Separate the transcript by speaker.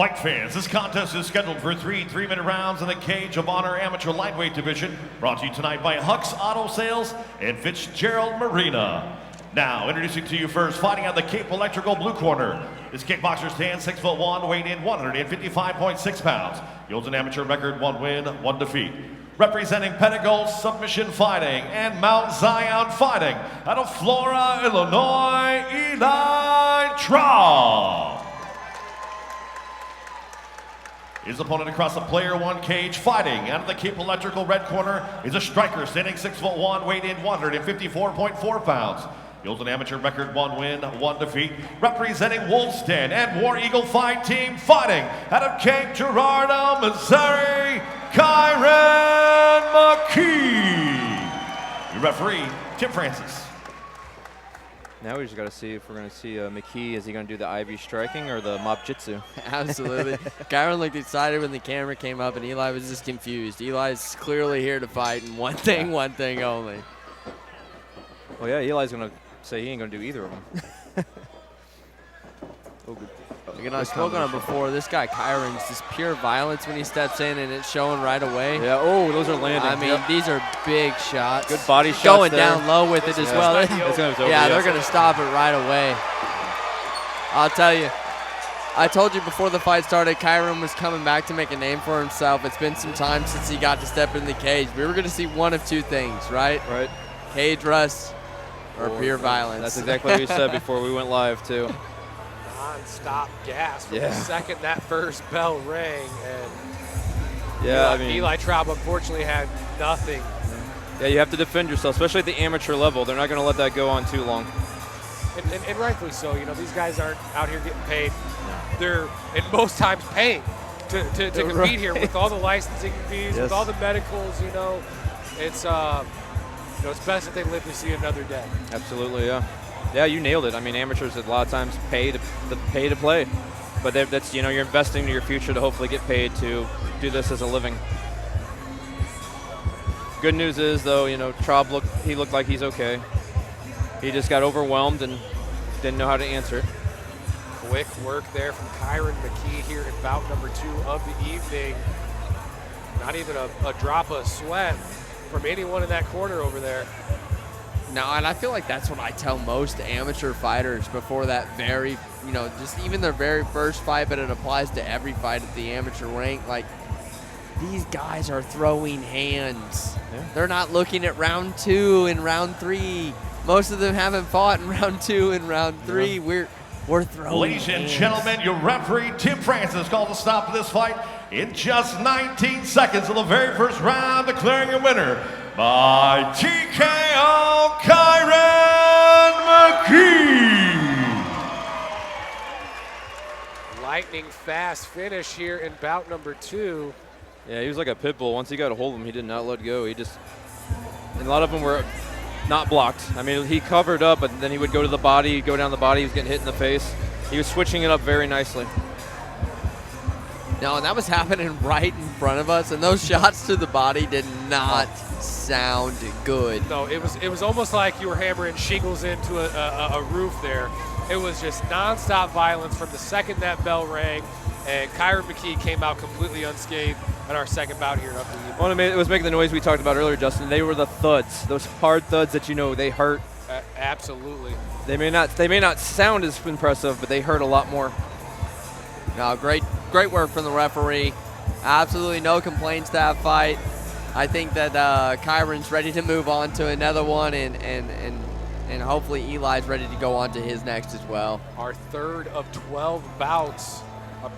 Speaker 1: Fight fans, this contest is scheduled for 3 3-minute rounds in the Cage of Honor Amateur Lightweight Division, brought to you tonight by Huck's Auto Sales and Fitzgerald Marina. Now, introducing to you first, fighting out the Cape Electrical blue corner. This kickboxer stands 6'1", weighing in 155.6 pounds. He holds an amateur record, 1 win, 1 defeat. Representing Pentagon Submission Fighting and Mount Zion Fighting, out of Flora, Illinois, Eli Traub. His opponent across the player 1 cage, fighting out of the Cape Electrical red corner, is a striker standing 6'1", weighed in 154.4 pounds. He holds an amateur record, 1 win, 1 defeat. Representing Wolf's Den and War Eagle Fight Team, fighting out of Cape Girardeau, Missouri, Kiyren McKee. Your referee, Tim Francis.
Speaker 2: Now we just got to see if we're going to see McKee. Is he going to do the IV striking or the mop jitsu?
Speaker 3: Absolutely. Kiyren looked excited when the camera came up, and Eli was just confused. Eli's clearly here to fight, and one thing only.
Speaker 2: Well, yeah, Eli's going to say he ain't going to do either of them. Oh, good.
Speaker 3: Again, I've spoken on it before. This guy, Kiyren's just pure violence when he steps in, and it's showing right away.
Speaker 2: Yeah, oh, those are landing.
Speaker 3: I mean, these are big shots.
Speaker 2: Good body shots
Speaker 3: going
Speaker 2: there.
Speaker 3: Down low with it as well. They're going to stop it right away. I'll tell you, I told you before the fight started, Kiyren was coming back to make a name for himself. It's been some time since he got to step in the cage. We were going to see one of two things, right?
Speaker 2: Right.
Speaker 3: Cage rust or pure violence.
Speaker 2: That's exactly what we said before we went live, too.
Speaker 4: Non-stop gas from the second that first bell rang, and Eli Traub unfortunately had nothing.
Speaker 2: Yeah, you have to defend yourself, especially at the amateur level. They're not going to let that go on too long.
Speaker 4: And rightfully so. You know, these guys aren't out here getting paid. They're, in most times, paying to compete here with all the licensing fees, with all the medicals. You know, it's it's best that they live to see another day.
Speaker 2: Absolutely, yeah. Yeah, you nailed it. I mean, amateurs a lot of times pay to play, but that's you're investing in your future to hopefully get paid to do this as a living. Good news is though, Traub looked like he's okay. He just got overwhelmed and didn't know how to answer it.
Speaker 4: Quick work there from Kiyren McKee here in bout number 2 of the evening. Not even a drop of sweat from anyone in that corner over there.
Speaker 3: No, and I feel like that's what I tell most amateur fighters before that just even their very first fight, but it applies to every fight at the amateur rank. Like, these guys are throwing hands. Yeah. They're not looking at round 2 and round 3. Most of them haven't fought in round 2 and round 3. Yeah. We're throwing
Speaker 1: Ladies and
Speaker 3: hands.
Speaker 1: gentlemen, your referee, Tim Francis, called to stop this fight in just 19 seconds of the very first round, declaring a winner by TKO, Kiyren McKee.
Speaker 4: Lightning fast finish here in bout number 2.
Speaker 2: Yeah, he was like a pit bull. Once he got a hold of him, he did not let go. And a lot of them were not blocked. I mean, he covered up, but then he would go to the body, go down the body. He was getting hit in the face. He was switching it up very nicely.
Speaker 3: No, and that was happening right in front of us, and those shots to the body did not sound good.
Speaker 4: No, it was almost like you were hammering shingles into a roof there. It was just nonstop violence from the second that bell rang, and Kiyren McKee came out completely unscathed at our second bout here up the evening.
Speaker 2: Well, it was making the noise we talked about earlier, Justin. They were the thuds, those hard thuds that they hurt.
Speaker 4: Absolutely.
Speaker 2: They may not sound as impressive, but they hurt a lot more.
Speaker 3: No, great work from the referee. Absolutely no complaints to that fight. I think that Kiyren's ready to move on to another one, and hopefully Eli's ready to go on to his next as well.
Speaker 4: Our third of 12 bouts